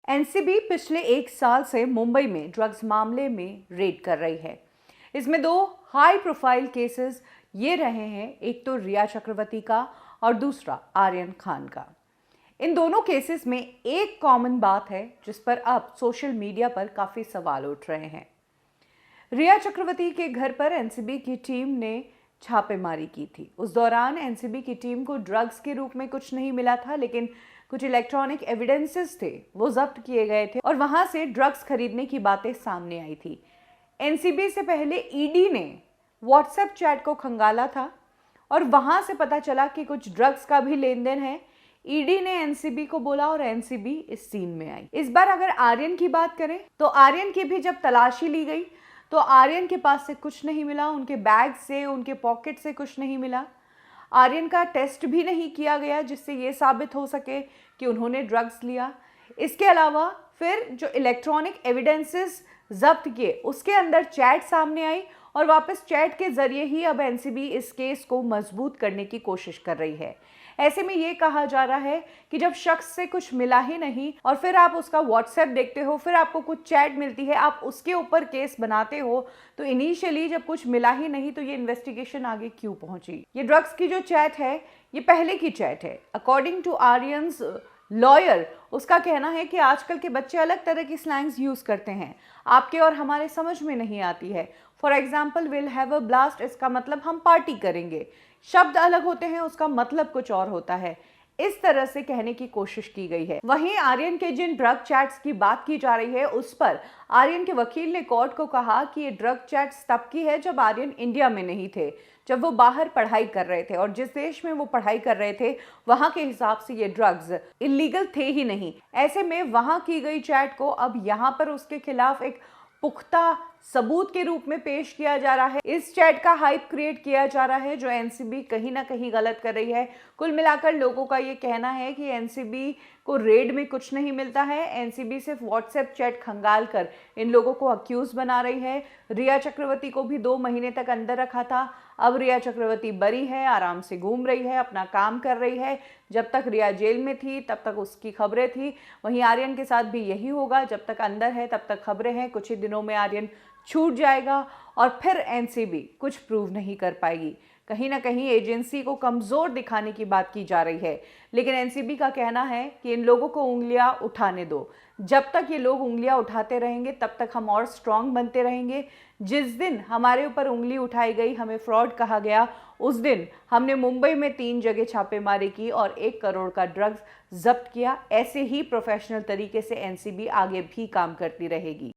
NCB पिछले 1 साल से मुंबई में ड्रग्स मामले में रेड कर रही है। इसमें 2 हाई प्रोफाइल केसेस ये रहे हैं, एक तो रिया चक्रवर्ती का और दूसरा आर्यन खान का। इन दोनों केसेस में एक कॉमन बात है जिस पर अब सोशल मीडिया पर काफी सवाल उठ रहे हैं। रिया चक्रवर्ती के घर पर एनसीबी की टीम ने छापेमारी की थी। उस दौरान एनसीबी की टीम को ड्रग्स के रूप में कुछ नहीं मिला था, लेकिन कुछ इलेक्ट्रॉनिक एविडेंसेस थे, वो जब्त किए गए थे और वहां से ड्रग्स खरीदने की बातें सामने आई थी। एनसीबी से पहले ईडी ने व्हाट्सएप चैट को खंगाला था और वहां से पता चला कि कुछ ड्रग्स का भी लेन देन है। ईडी ने एनसीबी को बोला और एनसीबी इस सीन में आई। इस बार अगर आर्यन की बात करें तो आर्यन की भी जब तलाशी ली गई तो आर्यन के पास से कुछ नहीं मिला, उनके बैग से, उनके पॉकेट से कुछ नहीं मिला। आर्यन का टेस्ट भी नहीं किया गया जिससे ये साबित हो सके कि उन्होंने ड्रग्स लिया। इसके अलावा फिर जो इलेक्ट्रॉनिक एविडेंसेस जब्त किए उसके अंदर चैट सामने आई और वापस चैट के जरिए ही अब एनसीबी इस केस को मजबूत करने की कोशिश कर रही है। ऐसे में ये कहा जा रहा है कि जब शख्स से कुछ मिला ही नहीं और फिर आप उसका व्हाट्सएप देखते हो, फिर आपको कुछ चैट मिलती है, आप उसके ऊपर केस बनाते हो, तो इनिशियली जब कुछ मिला ही नहीं तो ये इन्वेस्टिगेशन आगे क्यों पहुंची। ये ड्रग्स की जो चैट है ये पहले की चैट है। अकॉर्डिंग टू आर्यन्स लॉयर, उसका कहना है कि आजकल के बच्चे अलग तरह की स्लैंग्स यूज करते हैं, आपके और हमारे समझ में नहीं आती है। For example, will have a blast, इसका मतलब हम पार्टी करेंगे। शब्द अलग होते हैं, उसका मतलब कुछ और होता है। इस तरह से कहने की कोशिश की गई है। वहीं आर्यन के जिन ड्रग चैट्स की बात की जा रही है उस पर आर्यन के वकील ने कोर्ट को कहा कि ये ड्रग चैट्स तब की है जब आर्यन इंडिया में नहीं थे, जब वो बाहर पढ़ाई कर रहे थे और जिस देश में वो पढ़ाई कर रहे थे वहां के हिसाब से ये ड्रग्स इलीगल थे ही नहीं। ऐसे में वहां की गई चैट को अब यहां पर उसके खिलाफ एक पुख्ता सबूत के रूप में पेश किया जा रहा है। इस चैट का हाइप क्रिएट किया जा रहा है जो एनसीबी कहीं ना कहीं गलत कर रही है। कुल मिलाकर लोगों का ये कहना है कि एनसीबी को रेड में कुछ नहीं मिलता है। एनसीबी सिर्फ व्हाट्सएप चैट खंगाल कर इन लोगों को अक्यूज बना रही है। रिया चक्रवर्ती को भी 2 महीने तक अंदर रखा था। अब रिया चक्रवर्ती बरी है, आराम से घूम रही है, अपना काम कर रही है। जब तक रिया जेल में थी तब तक उसकी खबरें थी। वहीं आर्यन के साथ भी यही होगा, जब तक अंदर है तब तक खबरें हैं। कुछ ही दिनों में आर्यन छूट जाएगा और फिर एनसीबी कुछ प्रूव नहीं कर पाएगी। कहीं ना कहीं एजेंसी को कमजोर दिखाने की बात की जा रही है, लेकिन एनसीबी का कहना है कि इन लोगों को उंगलियां उठाने दो। जब तक ये लोग उंगलियां उठाते रहेंगे तब तक हम और स्ट्रांग बनते रहेंगे। जिस दिन हमारे ऊपर उंगली उठाई गई, हमें फ्रॉड कहा गया, उस दिन हमने मुंबई में 3 जगह छापेमारी की और 1 करोड़ का ड्रग्स जब्त किया। ऐसे ही प्रोफेशनल तरीके से एनसीबी आगे भी काम करती रहेगी।